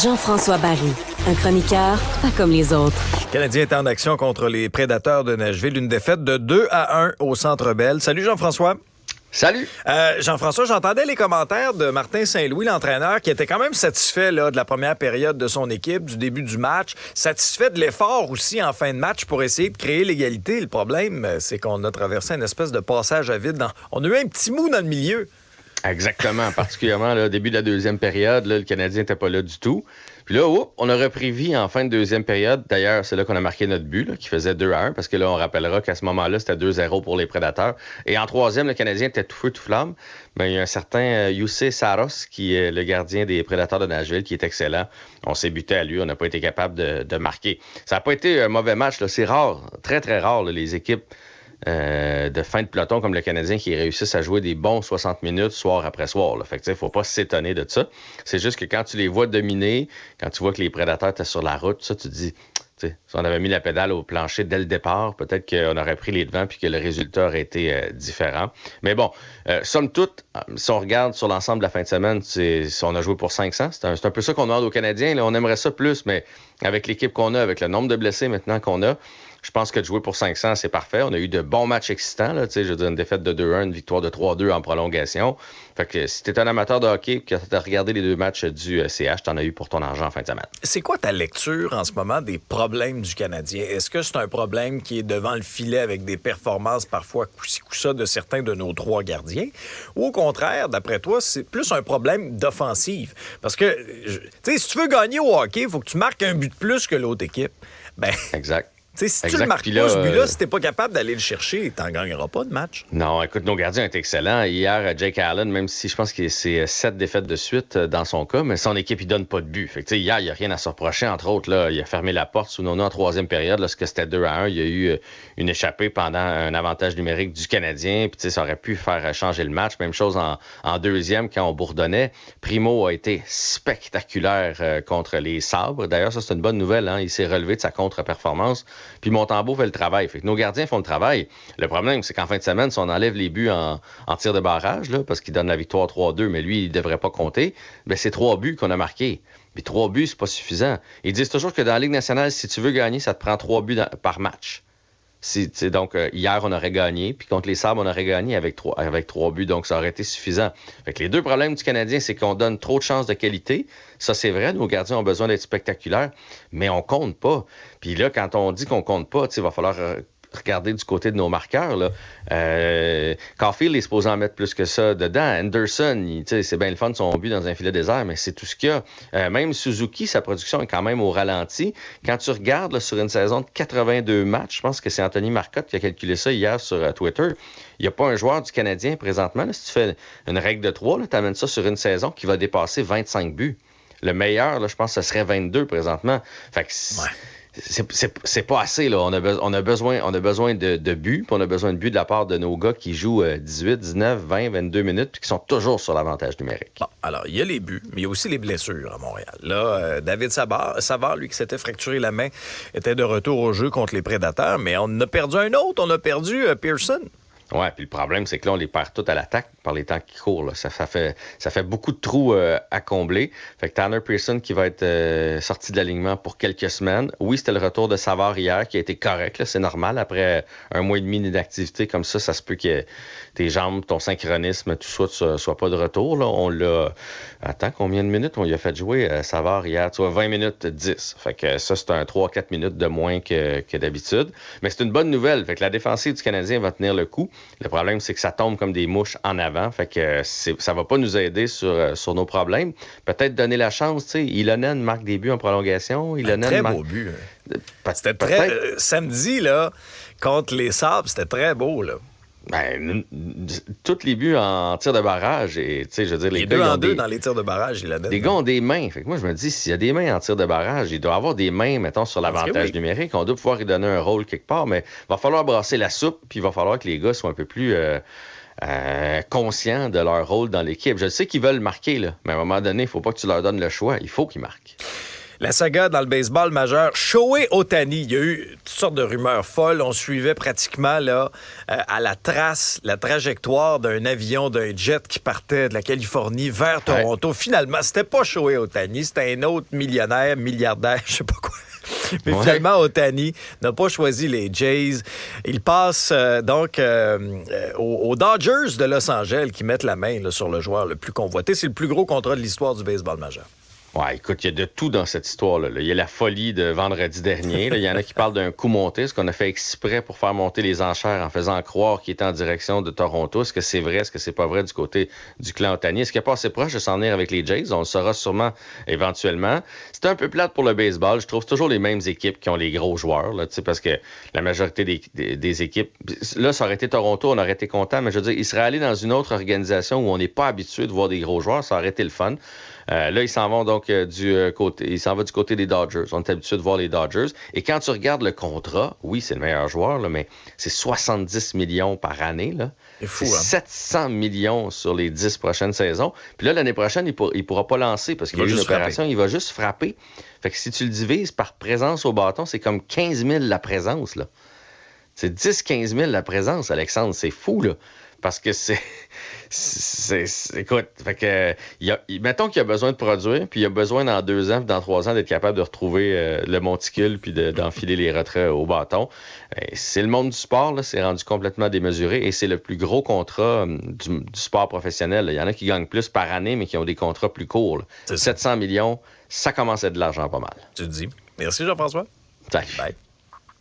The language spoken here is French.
Jean-François Barry, un chroniqueur pas comme les autres. Le Canadien est en action contre les Prédateurs de Nashville. Une défaite de 2-1 au Centre Bell. Salut Jean-François. Salut! Jean-François, j'entendais les commentaires de Martin Saint-Louis, l'entraîneur, qui était quand même satisfait là, de la première période de son équipe, du début du match, satisfait de l'effort aussi en fin de match pour essayer de créer l'égalité. Le problème, c'est qu'on a traversé une espèce de passage à vide. On a eu un petit mou dans le milieu. Exactement, particulièrement au début de la deuxième période, là, le Canadien n'était pas là du tout. Puis là, on a repris vie en fin de deuxième période. D'ailleurs, c'est là qu'on a marqué notre but, là, qui faisait 2-1, parce que là, on rappellera qu'à ce moment-là, c'était 2-0 pour les Prédateurs. Et en troisième, le Canadien était tout feu, tout flamme. Mais il y a un certain Jussi Saros, qui est le gardien des Prédateurs de Nashville, qui est excellent. On s'est buté à lui, on n'a pas été capable de marquer. Ça n'a pas été un mauvais match, là. C'est rare, très, très rare, là, les équipes de fin de peloton comme le Canadien qui réussissent à jouer des bons 60 minutes soir après soir. Là. Fait que, tu sais, faut pas s'étonner de ça. C'est juste que quand tu les vois dominer, quand tu vois que les Prédateurs étaient sur la route, ça, tu te dis, tu sais, si on avait mis la pédale au plancher dès le départ, peut-être qu'on aurait pris les devants puis que le résultat aurait été différent. Mais bon, somme toute, si on regarde sur l'ensemble de la fin de semaine, si on a joué pour 500, c'est un peu ça qu'on demande aux Canadiens. Là. On aimerait ça plus, mais avec l'équipe qu'on a, avec le nombre de blessés maintenant qu'on a, je pense que de jouer pour 500, c'est parfait. On a eu de bons matchs excitants. Là, je veux dire, une défaite de 2-1, une victoire de 3-2 en prolongation. Fait que si tu es un amateur de hockey et que tu as regardé les deux matchs du CH, tu en as eu pour ton argent en fin de semaine. C'est quoi ta lecture en ce moment des problèmes du Canadien? Est-ce que c'est un problème qui est devant le filet avec des performances parfois coup-ci coup-ça de certains de nos trois gardiens? Ou au contraire, d'après toi, c'est plus un problème d'offensive? Parce que, tu sais, si tu veux gagner au hockey, il faut que tu marques un but de plus que l'autre équipe. Ben, exact. T'sais, si tu le marques pas, ce but-là, si t'es pas capable d'aller le chercher, t'en gagneras pas de match. Non, écoute, nos gardiens étaient excellents. Hier, Jake Allen, même si je pense que c'est 7 défaites de suite dans son cas, mais son équipe, il donne pas de but. Fait que, hier, il n'y a rien à se reprocher. Entre autres, là, il a fermé la porte sous Nono en troisième période. Lorsque c'était 2-1, il y a eu une échappée pendant un avantage numérique du Canadien. Puis, ça aurait pu faire changer le match. Même chose en deuxième, quand on bourdonnait. Primo a été spectaculaire contre les Sabres. D'ailleurs, ça, c'est une bonne nouvelle. Hein? Il s'est relevé de sa contre-performance. Puis Montembeault fait le travail. Fait que nos gardiens font le travail. Le problème, c'est qu'en fin de semaine, si on enlève les buts en tir de barrage, là, parce qu'il donne la victoire 3-2, mais lui, il ne devrait pas compter, bien, c'est 3 buts qu'on a marqués. Puis 3 buts, c'est pas suffisant. Ils disent toujours que dans la Ligue nationale, si tu veux gagner, ça te prend 3 buts par match. Donc, hier, on aurait gagné, puis contre les Sabres, on aurait gagné avec 3 buts, donc ça aurait été suffisant. Fait que les deux problèmes du Canadien, c'est qu'on donne trop de chances de qualité. Ça, c'est vrai, nos gardiens ont besoin d'être spectaculaires, mais on compte pas. Puis là, quand on dit qu'on compte pas, il va falloir regarder du côté de nos marqueurs. Là. Caulfield est supposé en mettre plus que ça dedans. Anderson, c'est bien le fun de son but dans un filet désert, mais c'est tout ce qu'il y a. Même Suzuki, sa production est quand même au ralenti. Quand tu regardes là, sur une saison de 82 matchs, je pense que c'est Anthony Marcotte qui a calculé ça hier sur Twitter, il n'y a pas un joueur du Canadien présentement. Là, si tu fais une règle de 3, tu amènes ça sur une saison qui va dépasser 25 buts. Le meilleur, là, je pense que ce serait 22 présentement. Fait que c'est pas assez, là. On a besoin de buts, puis on a besoin de buts de la part de nos gars qui jouent 18, 19, 20, 22 minutes, puis qui sont toujours sur l'avantage numérique. Bon, alors, il y a les buts, mais il y a aussi les blessures à Montréal. Là, David Savard, lui, qui s'était fracturé la main, était de retour au jeu contre les Prédateurs, mais on en a perdu un autre, on a perdu Pearson. Ouais, puis le problème, c'est que là, on les perd tous à l'attaque par les temps qui courent. Là. Ça fait beaucoup de trous à combler. Fait que Tanner Pearson qui va être sorti de l'alignement pour quelques semaines. Oui, c'était le retour de Savard hier qui a été correct. Là. C'est normal. Après un mois et demi d'inactivité comme ça se peut que tes jambes, ton synchronisme, tout ça, soit pas de retour. Là. On l'a... Attends, combien de minutes on lui a fait jouer Savard hier? Tu vois, 20 minutes 10. Fait que ça, c'est un 3-4 minutes de moins que d'habitude. Mais c'est une bonne nouvelle. Fait que la défensive du Canadien va tenir le coup. Le problème, c'est que ça tombe comme des mouches en avant. Fait que ça va pas nous aider sur nos problèmes. Peut-être donner la chance, tu sais. Ilonen marque des buts en prolongation. Très beau but. C'était très... samedi, là, contre les Sabres, c'était très beau, là. Ben, tous les buts en tir de barrage, et tu sais, je veux dire, les deux en deux dans les tirs de barrage, il a donné. Les gars ont des mains. Fait que moi, je me dis, s'il y a des mains en tir de barrage, il doit avoir des mains, mettons, sur l'avantage numérique. On doit pouvoir lui donner un rôle quelque part, mais il va falloir brasser la soupe, puis il va falloir que les gars soient un peu plus conscients de leur rôle dans l'équipe. Je sais qu'ils veulent marquer, là, mais à un moment donné, il ne faut pas que tu leur donnes le choix. Il faut qu'ils marquent. La saga dans le baseball majeur, Shohei Ohtani. Il y a eu toutes sortes de rumeurs folles. On suivait pratiquement là, à la trace, la trajectoire d'un avion, d'un jet qui partait de la Californie vers Toronto. Finalement, c'était pas Shohei Ohtani, c'était un autre millionnaire, milliardaire, je sais pas quoi. Mais finalement, Ohtani n'a pas choisi les Jays. Il passe aux Dodgers de Los Angeles qui mettent la main là, sur le joueur le plus convoité. C'est le plus gros contrat de l'histoire du baseball majeur. Ouais, écoute, il y a de tout dans cette histoire-là. Il y a la folie de vendredi dernier. Il y en a qui parlent d'un coup monté, ce qu'on a fait exprès pour faire monter les enchères en faisant croire qu'il était en direction de Toronto. Est-ce que c'est vrai? Est-ce que c'est pas vrai du côté du clan Ohtani? Est-ce qu'il n'est pas assez proche de s'en venir avec les Jays? On le saura sûrement éventuellement. C'est un peu plate pour le baseball. Je trouve toujours les mêmes équipes qui ont les gros joueurs, là, parce que la majorité des équipes... Là, ça aurait été Toronto, on aurait été content, mais je veux dire, il serait allé dans une autre organisation où on n'est pas habitué de voir des gros joueurs. Ça aurait été le fun. Là, ils s'en vont donc du côté des Dodgers. On est habitué de voir les Dodgers. Et quand tu regardes le contrat, oui, c'est le meilleur joueur, là, mais c'est 70 millions par année. Là. C'est fou, c'est 700 millions sur les 10 prochaines saisons. Puis là, l'année prochaine, il pourra pas lancer parce qu'il y a eu une opération. Il va juste frapper. Fait que si tu le divises par présence au bâton, c'est comme 15 000 la présence. Là. C'est 10-15 000 la présence, Alexandre. C'est fou, là. Parce que écoute, fait que, mettons qu'il a besoin de produire, puis il a besoin dans 2 ans, puis dans 3 ans, d'être capable de retrouver le monticule, puis d'enfiler les retraits au bâton. C'est le monde du sport, là, c'est rendu complètement démesuré, et c'est le plus gros contrat du sport professionnel. Là. Il y en a qui gagnent plus par année, mais qui ont des contrats plus courts. 700 millions, ça commence à être de l'argent pas mal. Tu te dis. Merci Jean-François. Salut. Bye.